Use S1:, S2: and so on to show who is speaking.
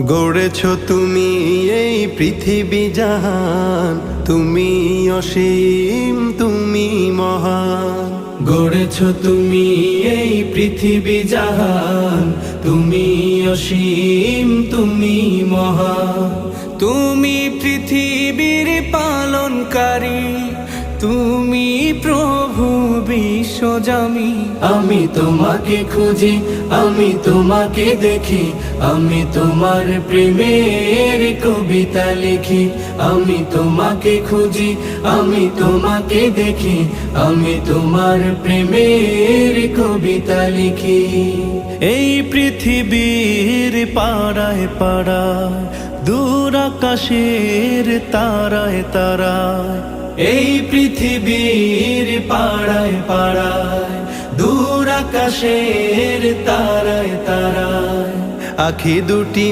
S1: গড়েছ তুমি এই পৃথিবী জাহান, তুমি অসীম তুমি মহান।
S2: গড়েছ তুমি এই পৃথিবী জাহান, তুমি অসীম তুমি মহান। তুমি পৃথিবীর পালনকারী, তুমি প্রভু বিশ্বজামি। আমি তোমাকে খুঁজি, আমি তোমাকে দেখি, আমি তোমার প্রেমের কবিতা লিখি। আমি তোমাকে খুঁজি, আমি তোমাকে দেখি, আমি তোমার প্রেমের কবিতা লিখি।
S3: এই পৃথিবীর পাড়ায় পাড়ায়, দূর আকাশের তারায় তারায়।
S2: এই পৃথিবীর পাড়ায় পাড়ায়, দূর আকাশের তারায় তারায়।
S1: আখি দুটি